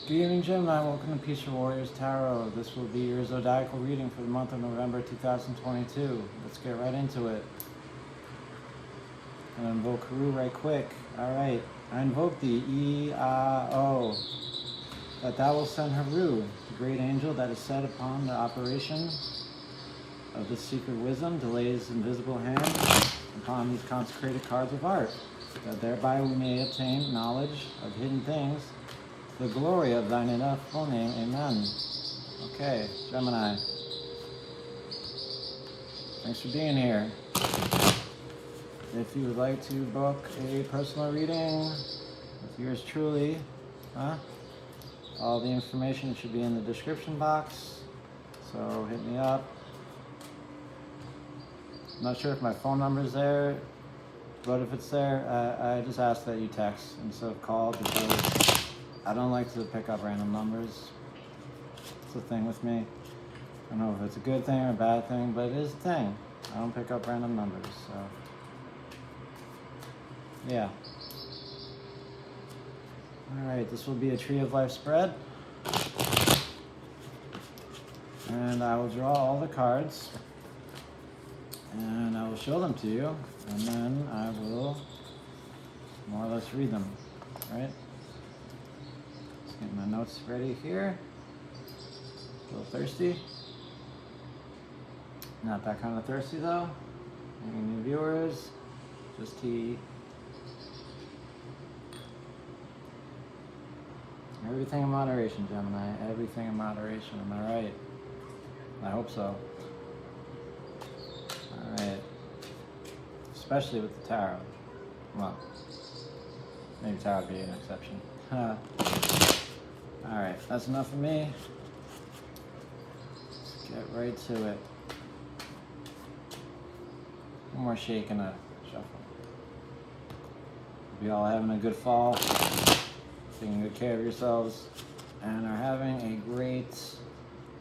Good evening, Gemini. Welcome to Peaceful Warriors Tarot. This will be your zodiacal reading for the month of November 2022. Let's get right into it. I'm going to invoke Haru right quick. Alright, I invoke the E-A-O, that thou will send Haru, the great angel that is set upon the operation of the secret wisdom, to lay his invisible hand upon these consecrated cards of art, that thereby we may obtain knowledge of hidden things, the glory of thine ineffable name. Amen. Okay, Gemini. Thanks for being here. If you would like to book a personal reading with yours truly, all the information should be in the description box. So hit me up. I'm not sure if my phone number is there, but if it's there, I just ask that you text instead of call, because I don't like to pick up random numbers. It's a thing with me. I don't know if it's a good thing or a bad thing, but it is a thing. I don't pick up random numbers, so yeah. Alright, this will be a Tree of Life spread. And I will draw all the cards. And I will show them to you. And then I will more or less read them. Alright? Just getting my notes ready here. A little thirsty. Not that kind of thirsty though. Any new viewers? Just tea. Everything in moderation, Gemini. Everything in moderation. Am I right? I hope so. Alright. Especially with the tarot. Well, maybe tarot would be an exception. Alright, that's enough of me. Let's get right to it. One more shake and a shuffle. Hope you all having a good fall. Taking good care of yourselves, and are having a great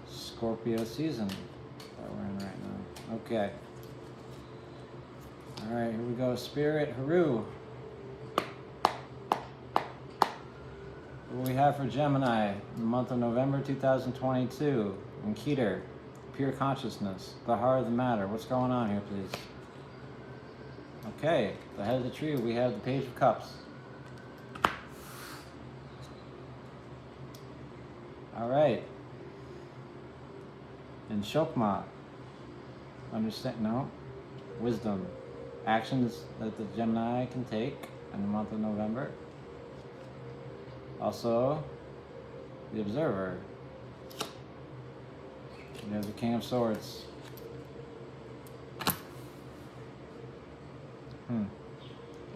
Scorpio season that we're in right now. Okay. Alright, here we go. Spirit, Haru. What we have for Gemini in the month of November 2022. And Keter, pure consciousness, the heart of the matter. What's going on here, please? Okay, the head of the tree, we have the Page of Cups. Alright. And Shokma, wisdom, actions that the Gemini can take in the month of November. Also, the Observer. We have the King of Swords.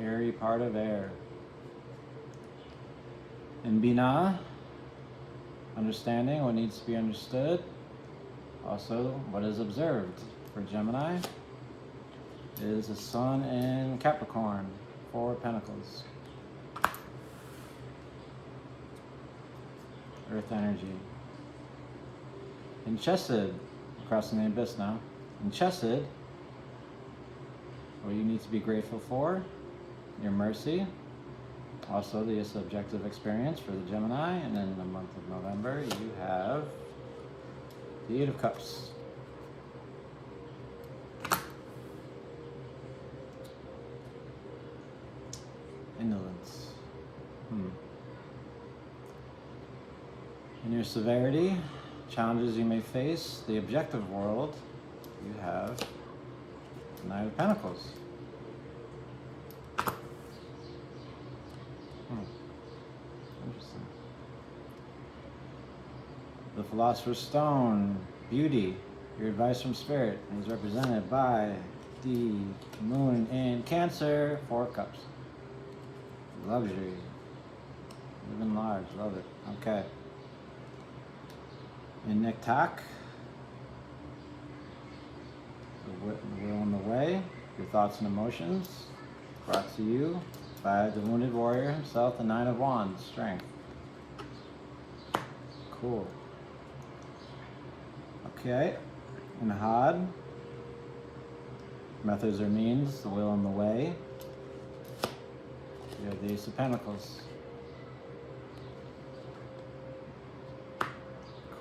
Airy part of air. And Binah, understanding what needs to be understood. Also, what is observed for Gemini is the Sun in Capricorn, 4 Pentacles. Earth energy. In Chesed, crossing the abyss now. In Chesed, what you need to be grateful for, your mercy. Also, the subjective experience for the Gemini, and in the month of November, you have the 8 of Cups. Indolence. In your severity, challenges you may face, the objective world, you have the 9 of Pentacles. Interesting. The Philosopher's Stone, beauty, your advice from Spirit, is represented by the Moon in Cancer, 4 Cups. Luxury, living large, love it. Okay. In Niktak, the will and the way, your thoughts and emotions, brought to you by the Wounded Warrior himself, the 9 of Wands, strength. Cool. Okay. In Had, methods or means, the will and the way. You have the Ace of Pentacles.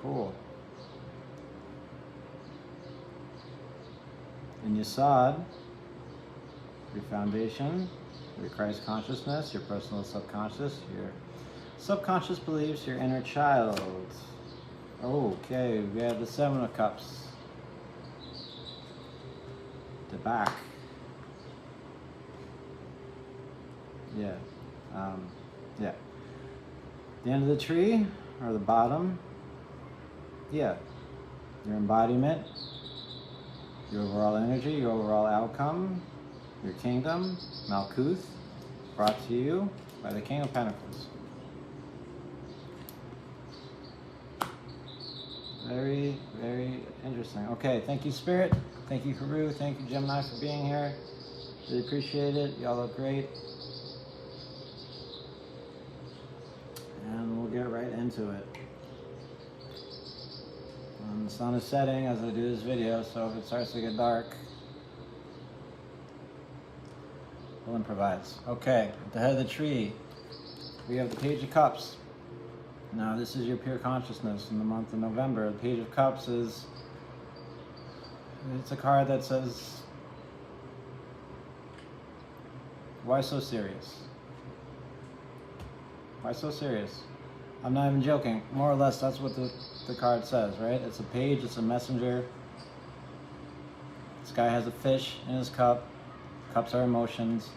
Cool. In Yesod, your foundation, your Christ consciousness, your personal subconscious, your subconscious beliefs, your inner child. Okay, we have the Seven of Cups. The back. Yeah. Yeah. The end of the tree, or the bottom. Yeah. Your embodiment, your overall energy, your overall outcome, your kingdom, Malkuth, brought to you by the King of Pentacles. Very, very interesting. Okay, thank you, Spirit. Thank you, Haru. Thank you, Gemini, for being here. Really appreciate it. Y'all look great. And we'll get right into it. The sun is setting as I do this video, so if it starts to get dark, we'll improvise. Okay, at the head of the tree, we have the Page of Cups. Now, this is your pure consciousness in the month of November. The Page of Cups it's a card that says, why so serious? Why so serious? I'm not even joking. More or less, that's what the card says, right? It's a page, it's a messenger. This guy has a fish in his cup. Cups are emotions.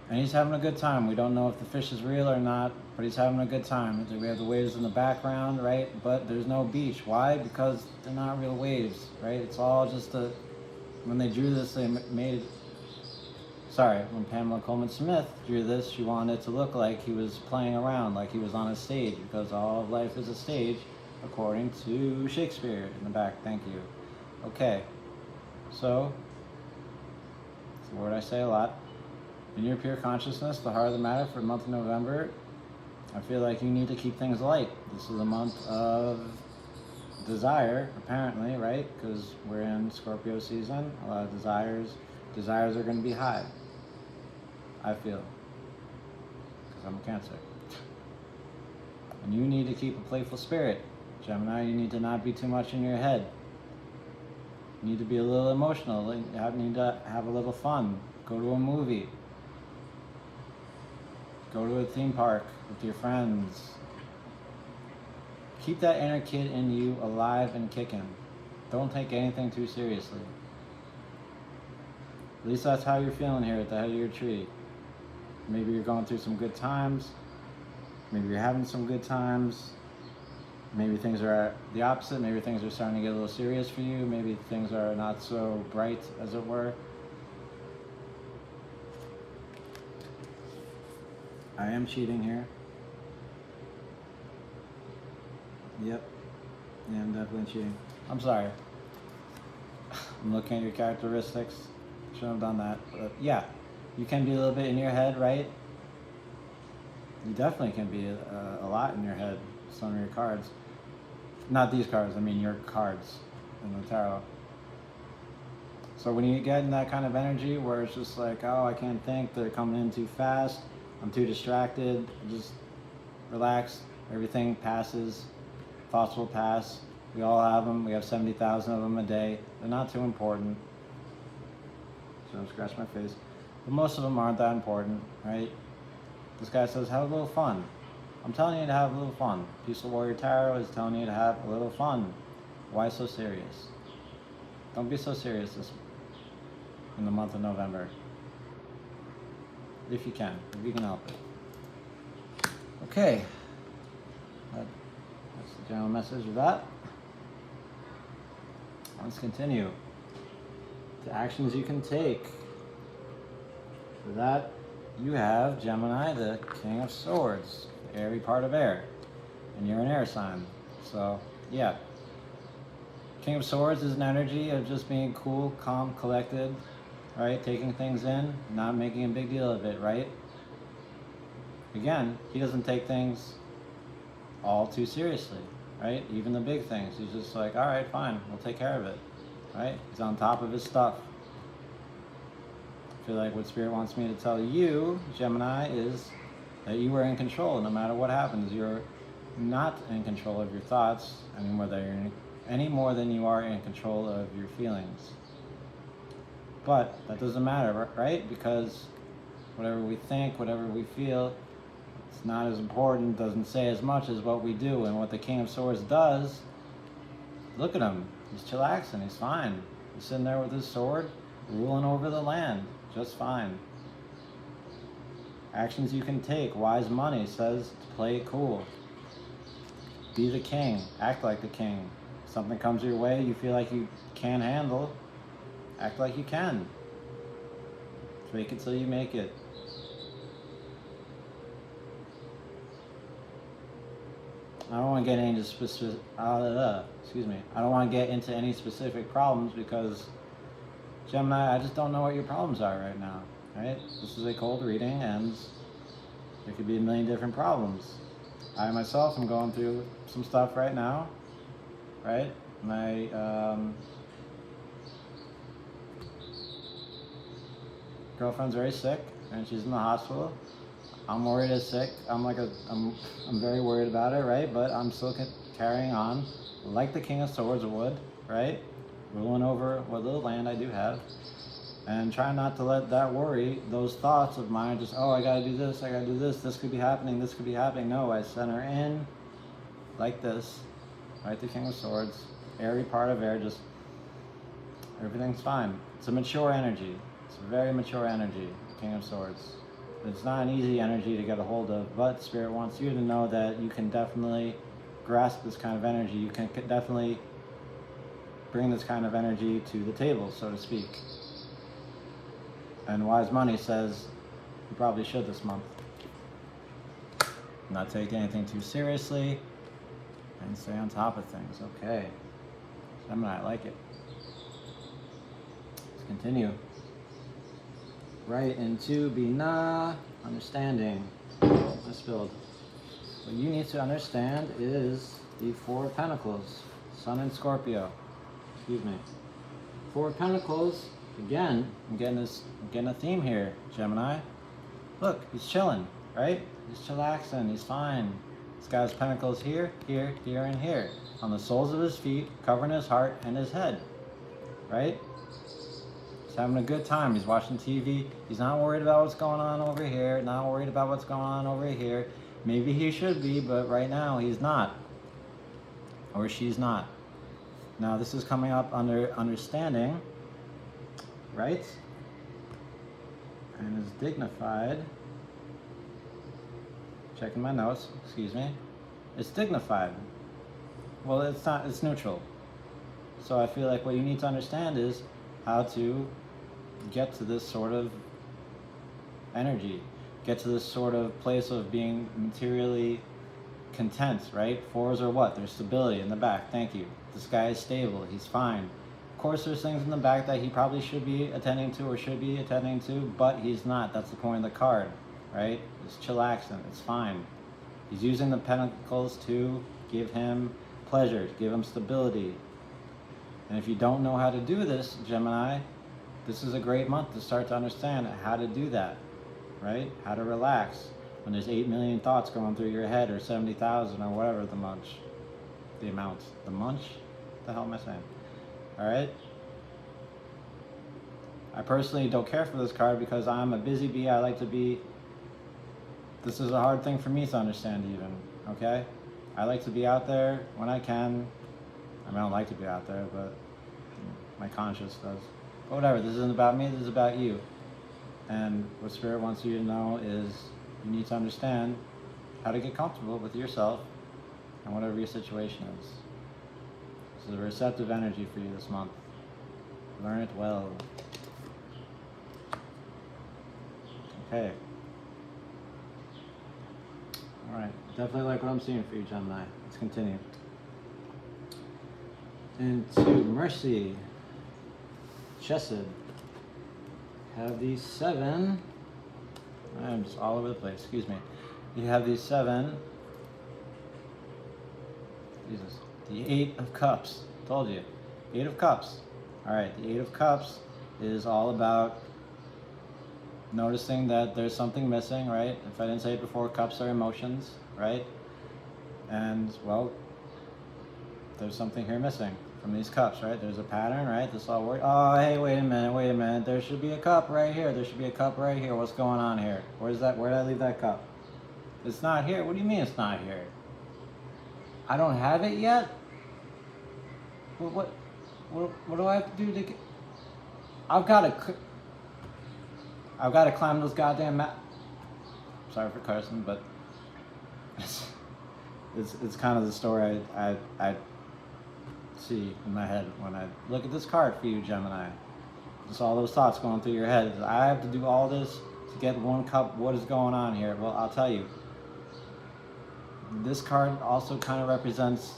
And he's having a good time. We don't know if the fish is real or not, but he's having a good time. We have the waves in the background, right? But there's no beach. Why? Because they're not real waves, right? It's all just when they drew this, they made when Pamela Coleman Smith drew this, she wanted it to look like he was playing around, like he was on a stage, because all of life is a stage, according to Shakespeare in the back. Thank you. Okay, so, it's a word I say a lot. In your pure consciousness, the heart of the matter for the month of November, I feel like you need to keep things light. This is a month of desire, apparently, right? Because we're in Scorpio season. A lot of desires are going to be high, I feel, because I'm a Cancer. And you need to keep a playful spirit. Gemini, you need to not be too much in your head. You need to be a little emotional. You need to have a little fun. Go to a movie. Go to a theme park with your friends. Keep that inner kid in you alive and kicking. Don't take anything too seriously. At least that's how you're feeling here at the head of your tree. Maybe you're going through some good times. Maybe you're having some good times. Maybe things are the opposite. Maybe things are starting to get a little serious for you. Maybe things are not so bright, as it were. I am cheating here. Yep. Yeah, I'm definitely cheating. I'm sorry. I'm looking at your characteristics. Shouldn't have done that. But yeah, you can be a little bit in your head, right? You definitely can be a lot in your head. Some of your cards. Not these cards, I mean your cards in the tarot. So when you get in that kind of energy where it's just like, oh, I can't think, they're coming in too fast, I'm too distracted, just relax, everything passes, thoughts will pass, we all have them, we have 70,000 of them a day, they're not too important. So I'm scratching my face. But most of them aren't that important, right? This guy says, have a little fun. I'm telling you to have a little fun. Peaceful Warrior Tarot is telling you to have a little fun. Why so serious? Don't be so serious in the month of November. If you can help it. Okay. That's the general message of that. Let's continue. The actions you can take. For that, you have Gemini, the King of Swords, the airy part of air, and you're an air sign. So, yeah. King of Swords is an energy of just being cool, calm, collected, right? Taking things in, not making a big deal of it, right? Again, he doesn't take things all too seriously, right? Even the big things. He's just like, all right, fine, we'll take care of it, right? He's on top of his stuff. I feel like what Spirit wants me to tell you, Gemini, is that you are in control no matter what happens. You're not in control of your thoughts any more than you are in control of your feelings. But that doesn't matter, right? Because whatever we think, whatever we feel, it's not as important, doesn't say as much as what we do. And what the King of Swords does, look at him. He's chillaxing. He's fine. He's sitting there with his sword, ruling over the land, just fine. Actions you can take. Wise money says to play it cool. Be the king. Act like the king. Something comes your way you feel like you can't handle, act like you can. Fake it till you make it. I don't want to get into specific. I don't want to get into any specific problems because, Gemini, I just don't know what your problems are right now. Right? This is a cold reading, and there could be a million different problems. I myself am going through some stuff right now. Right? My girlfriend's very sick, and she's in the hospital. I'm worried as sick. I'm very worried about it, right? But I'm still carrying on, like the King of Swords would, right? Ruling over what little land I do have, and try not to let that worry, those thoughts of mine, just I gotta do this, this could be happening, this could be happening. No, I center in like this, right? The King of Swords, airy part of air, just everything's fine. It's a mature energy. It's a very mature energy, the King of Swords. It's not an easy energy to get a hold of, but Spirit wants you to know that you can definitely grasp this kind of energy. You can definitely bring this kind of energy to the table, so to speak. And Wise Money says you probably should this month. Not take anything too seriously and stay on top of things. Okay. Gemini, I like it. Let's continue. Right into Binah, understanding. I spilled. What you need to understand is the Four of Pentacles, Sun and Scorpio. Excuse me. Four of Pentacles. Again, I'm getting a theme here, Gemini. Look, he's chilling, right? He's chillaxing. He's fine. This guy's pentacles here, here, here, and here, on the soles of his feet, covering his heart and his head, right? He's having a good time. He's watching TV. He's not worried about what's going on over here, not worried about what's going on over here. Maybe he should be, but right now he's not. Or she's not. Now this is coming up under understanding, right? And is dignified. Checking my notes, excuse me. It's dignified. Well, it's not, it's neutral. So I feel like what you need to understand is how to get to this sort of energy, get to this sort of place of being materially content, right? Fours are what? There's stability in the back. Thank you. This guy is stable. He's fine. Of course, there's things in the back that he probably should be attending to or should be attending to, but he's not. That's the point of the card, right? It's chillaxing. It's fine. He's using the pentacles to give him pleasure, to give him stability. And if you don't know how to do this, Gemini, this is a great month to start to understand how to do that, right? How to relax when there's 8 million thoughts going through your head, or 70,000, or whatever the amount. What the hell am I saying? All right? I personally don't care for this card because I'm a busy bee. I like to be... This is a hard thing for me to understand even, okay? I like to be out there when I can. I mean, I don't like to be out there, but my conscience does. But whatever, this isn't about me, this is about you. And what Spirit wants you to know is you need to understand how to get comfortable with yourself and whatever your situation is. This is a receptive energy for you this month. Learn it well. Okay. Alright, definitely like what I'm seeing for you, Gemini. Let's continue. Into Mercy. Chesed. Have these 7. I'm just all over the place, excuse me. You have these 7. Jesus. The 8 of Cups. Told you. 8 of Cups. Alright, the 8 of Cups is all about noticing that there's something missing, right? If I didn't say it before, cups are emotions, right? And, well, there's something here missing from these cups, right? There's a pattern, right? This all work. Oh, hey, wait a minute. There should be a cup right here. There should be a cup right here. What's going on here? Where's that? Where did I leave that cup? It's not here. What do you mean it's not here? I don't have it yet? What do I have to do to get... I've got to climb those goddamn Sorry for cursing, but it's kind of the story I see in my head when I look at this card for you, Gemini. Just all those thoughts going through your head. I have to do all this to get one cup. What is going on here? Well, I'll tell you. This card also kind of represents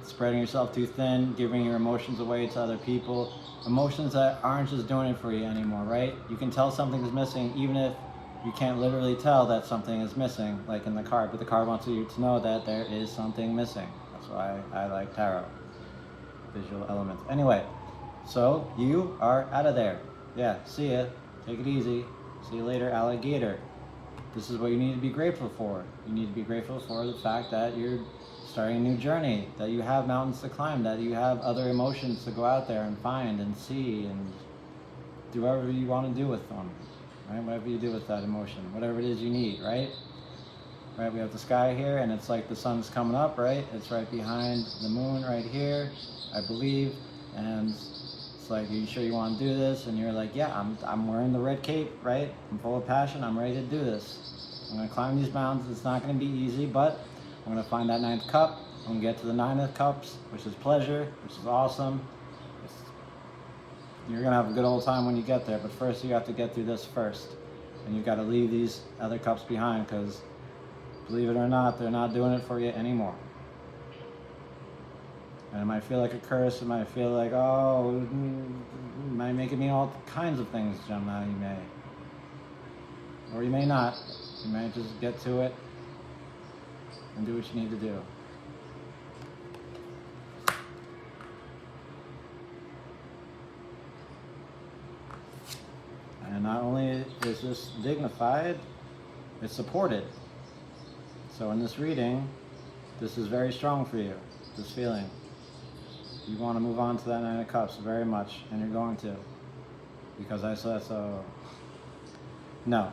spreading yourself too thin, giving your emotions away to other people. Emotions that aren't just doing it for you anymore, right? You can tell something is missing even if you can't literally tell that something is missing, like in the card, but the card wants you to know that there is something missing. That's why I like tarot, visual elements. Anyway, so you are out of there. Yeah, see ya. Take it easy. See you later, alligator. This is what you need to be grateful for. You need to be grateful for the fact that you're starting a new journey, that you have mountains to climb, that you have other emotions to go out there and find and see and do whatever you want to do with them, right? Whatever you do with that emotion, whatever it is you need, right? Right, we have the sky here, and it's like the sun's coming up, right? It's right behind the moon right here, I believe, and it's like, are you sure you want to do this? And you're like, yeah, I'm wearing the red cape, right? I'm full of passion. I'm ready to do this. I'm going to climb these mountains. It's not going to be easy, but I'm going to find that 9th cup. I'm going to get to the 9 of cups, which is pleasure, which is awesome. You're going to have a good old time when you get there, but first you have to get through this first. And you've got to leave these other cups behind because, believe it or not, they're not doing it for you anymore. And it might feel like a curse. It might feel like, oh, it might make it mean all kinds of things, Gemini. You may. Or you may not. You may just get to it and do what you need to do. And not only is this dignified, it's supported. So in this reading, this is very strong for you, this feeling. You want to move on to that 9 of cups very much, and you're going to. Because I said so. No.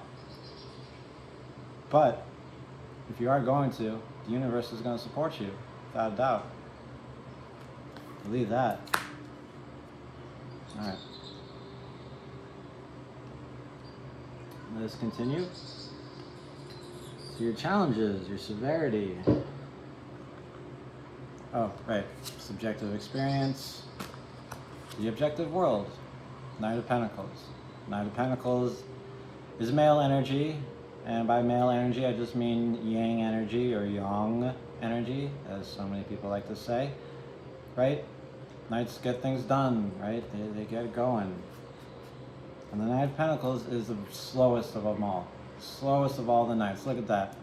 But if you are going to, the universe is going to support you, without a doubt. Believe that. Alright. Let us continue. So your challenges, your severity. Oh, right. Subjective experience. The objective world. Knight of Pentacles. Knight of Pentacles is male energy. And by male energy, I just mean yang energy or yang energy, as so many people like to say. Right? Knights get things done, right? They get going. And the Knight of Pentacles is the slowest of them all. Slowest of all the knights. Look at that.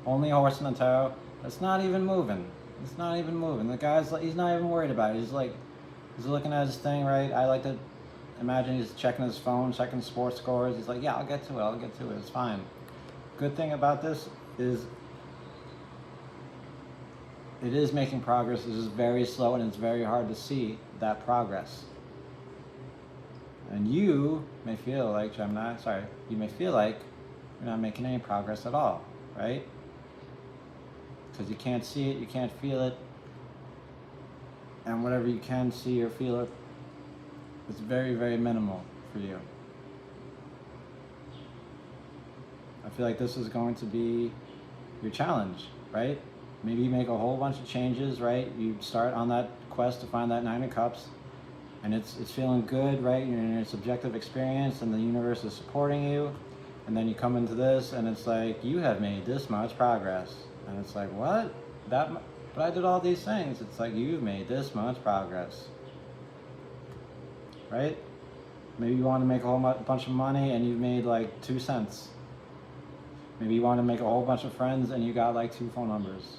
Only a horse in the tarot. That's not even moving. It's not even moving. The guy's like, he's not even worried about it. He's like, he's looking at his thing, right? I like to imagine he's checking his phone, checking sports scores. He's like, yeah, I'll get to it. It's fine. Good thing about this is it is making progress. It is very slow and it's very hard to see that progress. And you may feel like, you may feel like you're not making any progress at all, right? Because you can't see it, you can't feel it, and whatever you can see or feel it, it's very, very minimal for you. I feel like this is going to be your challenge, right? Maybe you make a whole bunch of changes, right? You start on that quest to find that 9 of cups, and it's feeling good, right? You're in a subjective experience, and the universe is supporting you, and then you come into this, and it's like, you have made this much progress. And it's like, what? But I did all these things. It's like, you've made this much progress. Right? Maybe you want to make a whole bunch of money and you've made like 2 cents. Maybe you want to make a whole bunch of friends and you got like 2 phone numbers.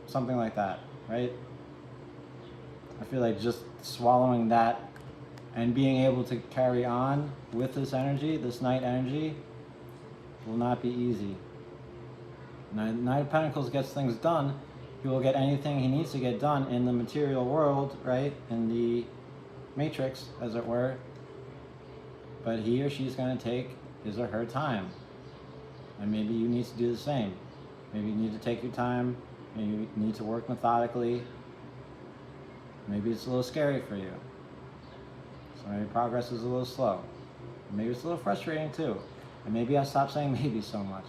Something like that, right? I feel like just swallowing that and being able to carry on with this energy, this night energy, will not be easy. Knight of Pentacles gets things done. He will get anything he needs to get done in the material world, right? In the matrix, as it were. But he or she's going to take his or her time. And maybe you need to do the same. Maybe you need to take your time. Maybe you need to work methodically. Maybe it's a little scary for you. So maybe progress is a little slow. Maybe it's a little frustrating too. And maybe I stop saying maybe so much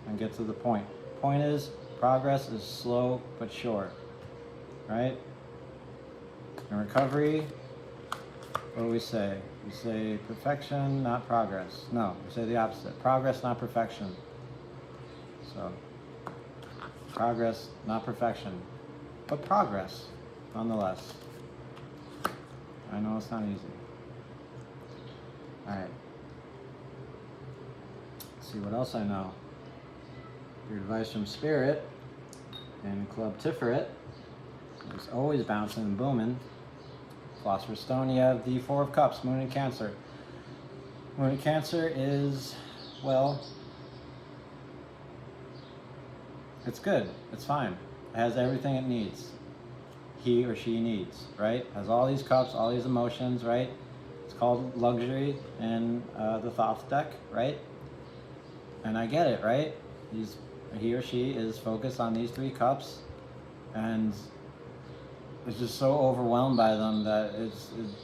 and get to the point. Point is, progress is slow but sure, right? In recovery, what do we say? We say perfection, not progress. No, we say the opposite. Progress, not perfection. So, progress, not perfection, but progress, nonetheless. I know it's not easy. All right. Let's see what else I know. Your advice from Spirit and Club Tiferet is always bouncing and booming. Philosopher's Stone, you have the Four of Cups, Moon in Cancer. Moon in Cancer is, well, it's good. It's fine. It has everything it needs. He or she needs, right? Has all these cups, all these emotions, right? It's called luxury in the Thoth deck, right? And I get it, right? He or she is focused on these three cups and is just so overwhelmed by them that it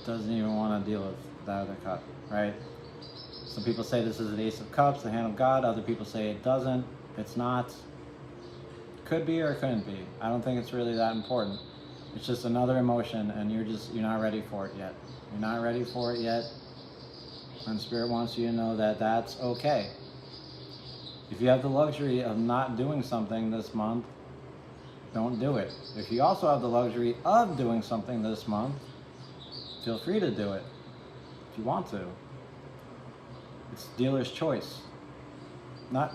doesn't even want to deal with the other cup, right? Some people say this is the Ace of Cups, the hand of God. Other people say it doesn't. It's not. Could be or couldn't be. I don't think it's really that important. It's just another emotion and you're not ready for it yet. You're not ready for it yet. And Spirit wants you to know that that's okay. If you have the luxury of not doing something this month, don't do it. If you also have the luxury of doing something this month, feel free to do it if you want to. It's dealer's choice.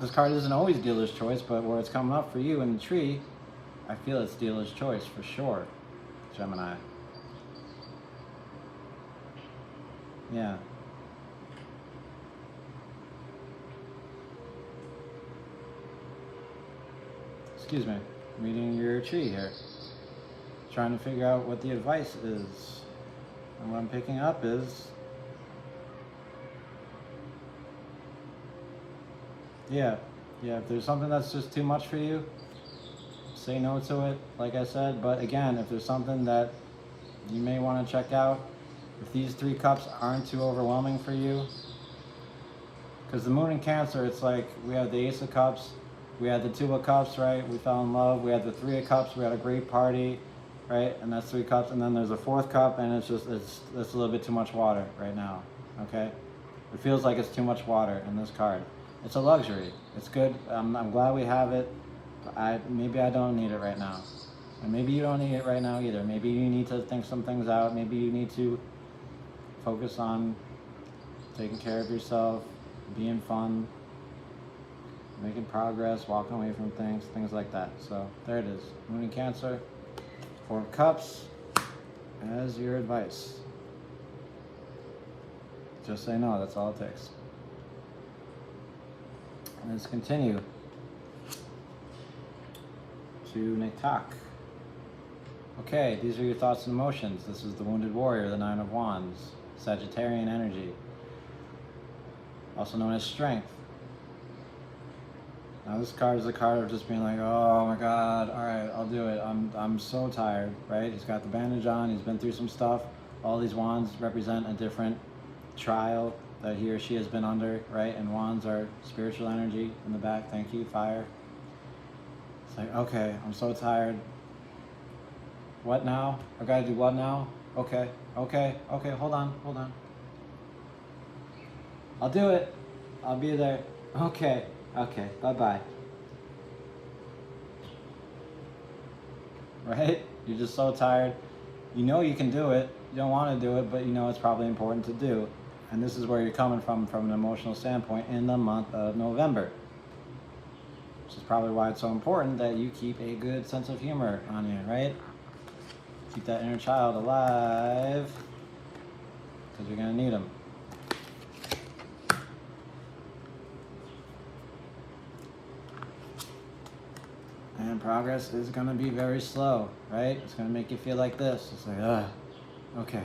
This card isn't always dealer's choice, but where it's coming up for you in the tree, I feel it's dealer's choice for sure, Gemini. Yeah. Excuse me, reading your tree here. Trying to figure out what the advice is. And what I'm picking up is, yeah, if there's something that's just too much for you, say no to it, like I said. But again, if there's something that you may want to check out, if these three cups aren't too overwhelming for you, because the Moon in Cancer, it's like we have the Ace of Cups, we had the Two of Cups, right? We fell in love. We had the Three of Cups. We had a great party, right? And that's three cups. And then there's a fourth cup, and it's a little bit too much water right now, okay? It feels like it's too much water in this card. It's a luxury. It's good. I'm glad we have it. Maybe I don't need it right now. And maybe you don't need it right now either. Maybe you need to think some things out. Maybe you need to focus on taking care of yourself, being fun, making progress, walking away from things like that. So there it is. Moon in Cancer, Four of Cups as your advice. Just say no, that's all it takes. And let's continue to Nektak. Okay, these are your thoughts and emotions. This is the Wounded Warrior, the Nine of Wands, Sagittarian energy, also known as Strength. Now this card is a card of just being like, oh my God, all right, I'll do it. I'm so tired, right? He's got the bandage on, he's been through some stuff. All these wands represent a different trial that he or she has been under, right? And wands are spiritual energy in the back. Thank you, fire. It's like, okay, I'm so tired. What now? I gotta do what now? Okay, hold on. I'll do it. I'll be there. Okay, bye-bye. Right? You're just so tired. You know you can do it. You don't want to do it, but you know it's probably important to do. And this is where you're coming from an emotional standpoint in the month of November. Which is probably why it's so important that you keep a good sense of humor on you, right? Keep that inner child alive, because you're going to need them. progress is going to be very slow, right? It's going to make you feel like this. It's like, okay,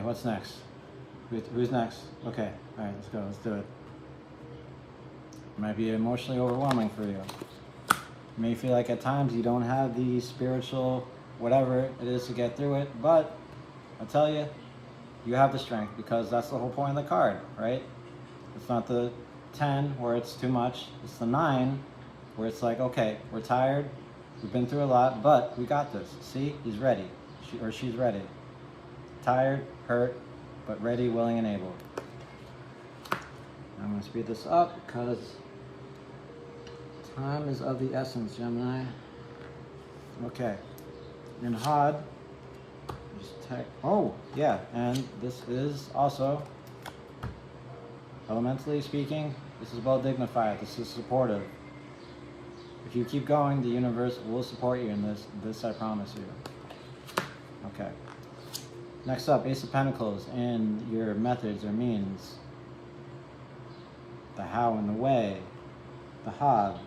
what's next? Who's next? Okay, all right, let's go, let's do it. It might be emotionally overwhelming for you. You may feel like at times you don't have the spiritual whatever it is to get through it, but I tell you, you have the strength, because that's the whole point of the card, right? It's not the 10 where it's too much, it's the 9 where it's like, okay, we're tired, we've been through a lot, but we got this. See, he's ready, she's ready. Tired, hurt, but ready, willing, and able. I'm going to speed this up because time is of the essence, Gemini. Okay. In Hod, oh, yeah, and this is also, elementally speaking, this is well dignified, this is supportive. If you keep going, the universe will support you in this I promise you. Okay. Next up, Ace of Pentacles and your methods or means. The how and the way. The Hod.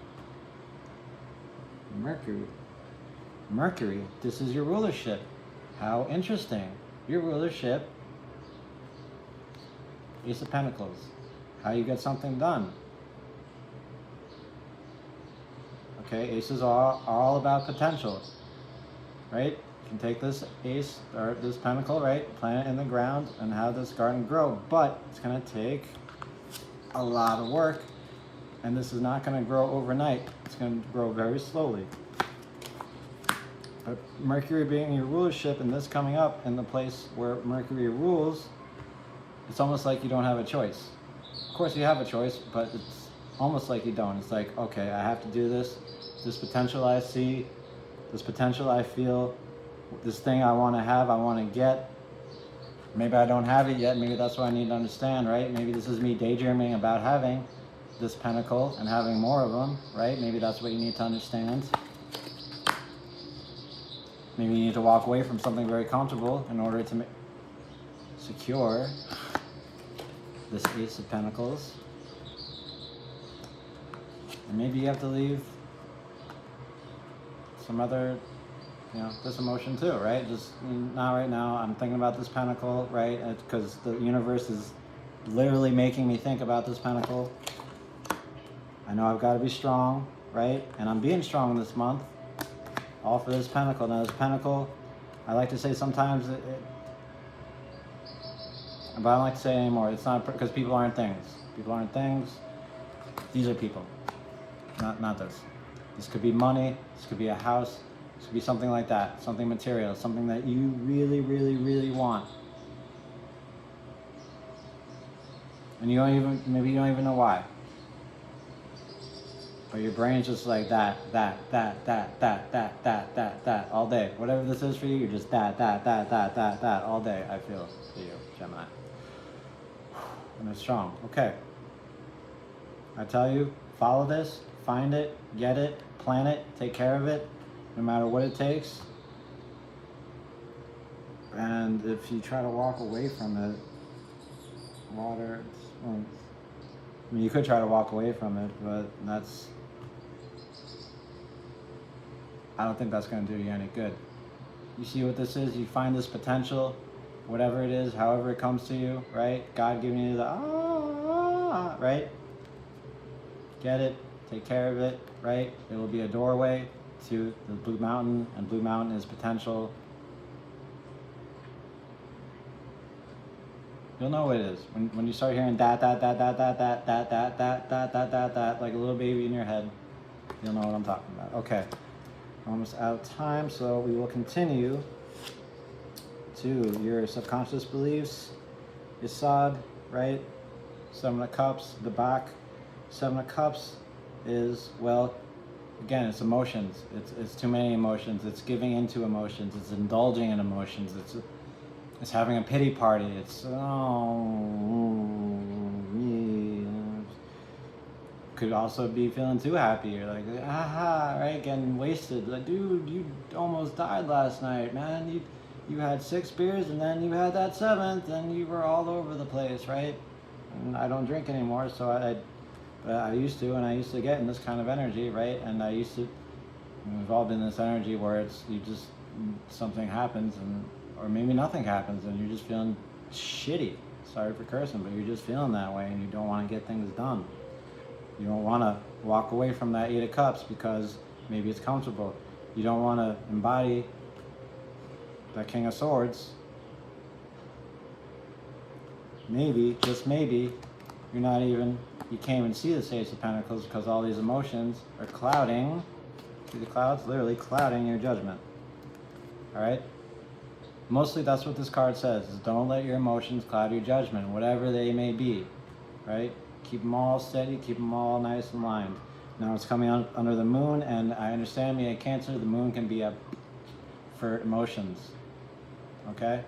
Mercury, this is your rulership. How interesting. Your rulership. Ace of Pentacles. How you get something done. Okay, aces are all about potential. Right? You can take this ace or this pentacle, right? Plant it in the ground and have this garden grow. But it's going to take a lot of work. And this is not going to grow overnight. It's going to grow very slowly. But Mercury being your rulership and this coming up in the place where Mercury rules, it's almost like you don't have a choice. Of course you have a choice, but it's almost like you don't. It's like, okay, I have to do this. This potential I see, this potential I feel, this thing I want to have, I want to get. Maybe I don't have it yet. Maybe that's what I need to understand, right? Maybe this is me daydreaming about having this pentacle and having more of them, right? Maybe that's what you need to understand. Maybe you need to walk away from something very comfortable in order to secure this Ace of Pentacles. And maybe you have to leave some other, this emotion too, right? Just not right now. I'm thinking about this pentacle, right? Because the universe is literally making me think about this pentacle. I know I've got to be strong, right? And I'm being strong this month. All for this pentacle. Now this pentacle, I like to say sometimes, but I don't like to say it anymore. It's not because people aren't things. People aren't things. These are people. Not this. This could be money. This could be a house. This could be something like that. Something material. Something that you really, really, really want. And maybe you don't even know why. But your brain's just like that, all day. Whatever this is for you, you're just that, all day, I feel, for you, Gemini. And it's strong. Okay. I tell you, follow this, find it, get it, plan it, take care of it, no matter what it takes. And if you try to walk away from it, you could try to walk away from it, but I don't think that's going to do you any good. You see what this is? You find this potential, whatever it is, however it comes to you, right? God giving you the right? Get it, take care of it, right? It will be a doorway to the Blue Mountain, and Blue Mountain is potential. You'll know what it is. When you start hearing that, like a little baby in your head, you'll know what I'm talking about. Okay. Almost out of time, so we will continue to your subconscious beliefs. Yesod, right? 7 of Cups, the back. 7 of Cups is, well, again, it's emotions. It's too many emotions. It's giving into emotions. It's indulging in emotions. It's having a pity party. It's, could also be feeling too happy. You're like, right? Getting wasted. Like, dude, you almost died last night, man. You had 6 beers and then you had that 7th and you were all over the place, right? And I don't drink anymore, so I used to, and I used to get in this kind of energy, right? And I used to And we've all been in this energy where it's something happens or maybe nothing happens and you're just feeling shitty. Sorry for cursing, but you're just feeling that way and you don't want to get things done. You don't want to walk away from that Eight of Cups because maybe it's comfortable. You don't want to embody that King of Swords. Maybe, just maybe, you can't even see the Ace of Pentacles because all these emotions are clouding. See the clouds? Literally clouding your judgment. Alright? Mostly that's what this card says, is don't let your emotions cloud your judgment, whatever they may be. Right? Keep them all steady, keep them all nice and lined. Now it's coming on under the moon, and I understand me at Cancer, the moon can be up for emotions. Okay?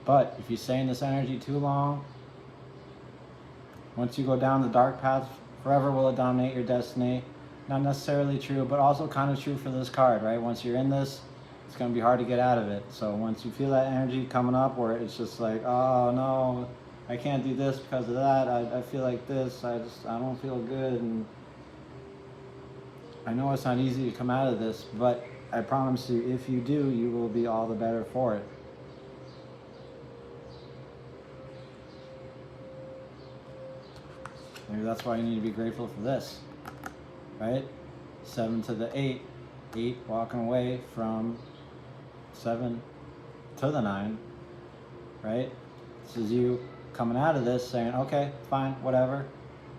But if you stay in this energy too long, once you go down the dark path, forever will it dominate your destiny. Not necessarily true, but also kind of true for this card, right? Once you're in this, it's going to be hard to get out of it. So once you feel that energy coming up where it's just like, oh no, I can't do this because of that, I feel like this, I don't feel good, and I know it's not easy to come out of this, but I promise you, if you do, you will be all the better for it. Maybe that's why you need to be grateful for this, right? 7 to the 8, 8 walking away from 7 to the 9, right? This is you coming out of this saying, okay, fine, whatever.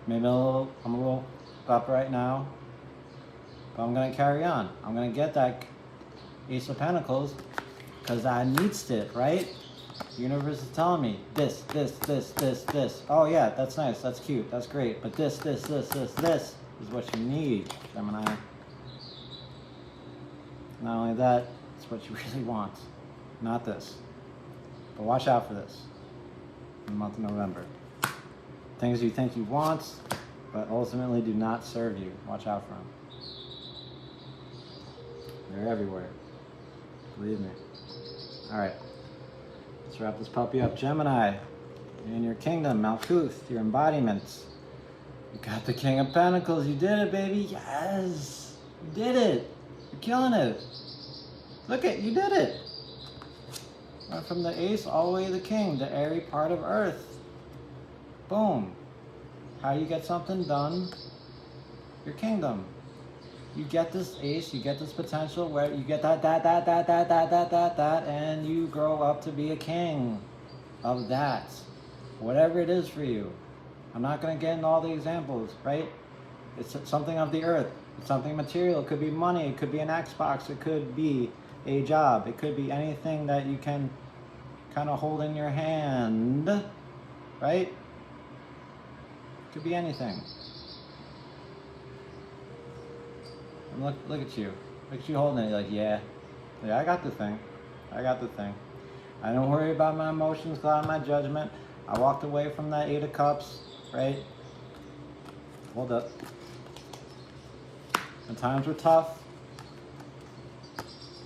Maybe I'm a little up right now, but I'm gonna carry on. I'm gonna get that Ace of Pentacles because I needs it, right? The universe is telling me this. Oh yeah, that's nice, that's cute, that's great. But this is what you need, Gemini. Not only that, it's what you really want. Not this. But watch out for this in the month of November. Things you think you want, but ultimately do not serve you. Watch out for them. They're everywhere. Believe me. Alright. Let's wrap this puppy up. Gemini, you're in your kingdom, Malkuth, your embodiments. You got the King of Pentacles. You did it, baby. Yes. You did it. You're killing it. Look it, you did it. Went from the Ace all the way to the King, the airy part of Earth. Boom. How you get something done? Your kingdom. You get this Ace, you get this potential where you get that, and you grow up to be a king of that. Whatever it is for you. I'm not going to get into all the examples, right? It's something of the earth. It's something material. It could be money. It could be an Xbox. It could be a job. It could be anything that you can kind of hold in your hand, right? It could be anything. And look at you. Look at you holding it. You're like, yeah, I got the thing. I got the thing. I don't worry about my emotions, cloud my judgment. I walked away from that Eight of Cups, right? Hold up. When times were tough,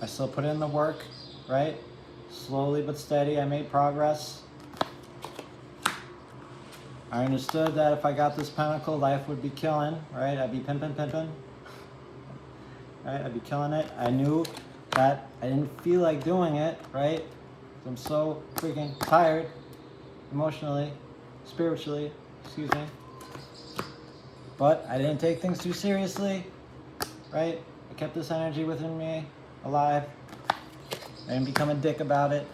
I still put in the work, right? Slowly but steady, I made progress. I understood that if I got this pentacle, life would be killing, right? I'd be pimping. Right? I'd be killing it. I knew that I didn't feel like doing it, right? I'm so freaking tired, emotionally, spiritually, excuse me. But I didn't take things too seriously, right? I kept this energy within me alive. I didn't become a dick about it.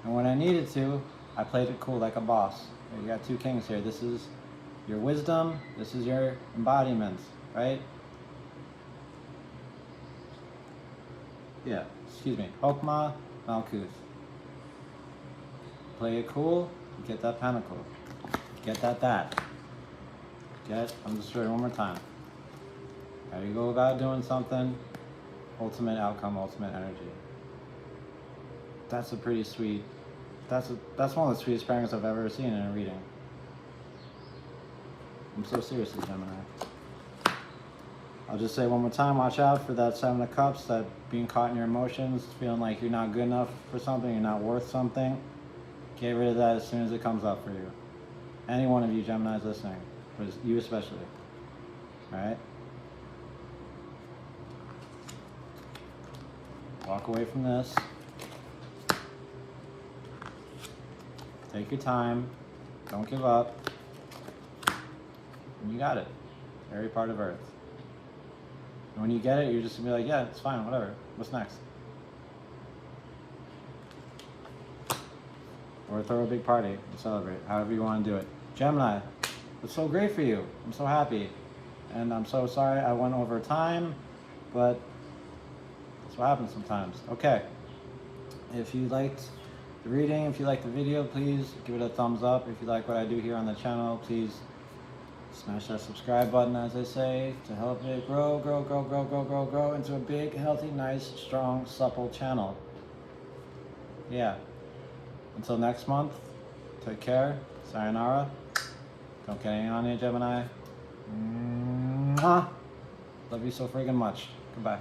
And when I needed to, I played it cool like a boss. You got two kings here. This is your wisdom. This is your embodiment, right? Yeah, excuse me. Hokmah, Malkuth. Play it cool, you get that pentacle. Get that. I'm just doing it one more time. How you go about doing something, ultimate outcome, ultimate energy. That's a pretty sweet, that's one of the sweetest pairings I've ever seen in a reading. I'm so serious, Gemini. I'll just say one more time, watch out for that Seven of Cups, that being caught in your emotions, feeling like you're not good enough for something, you're not worth something. Get rid of that as soon as it comes up for you. Any one of you Geminis listening, but you especially. Alright? Walk away from this. Take your time. Don't give up. And you got it. Every part of Earth. And when you get it, you're just gonna be like, yeah, it's fine, whatever. What's next? Or throw a big party and celebrate, however you want to do it. Gemini, it's so great for you. I'm so happy. And I'm so sorry I went over time, but that's what happens sometimes. Okay. If you liked the reading, if you liked the video, please give it a thumbs up. If you like what I do here on the channel, please smash that subscribe button, as I say, to help it grow into a big, healthy, nice, strong, supple channel. Yeah. Until next month, take care. Sayonara. Don't get any on you, Gemini. Mwah. Love you so friggin' much. Goodbye.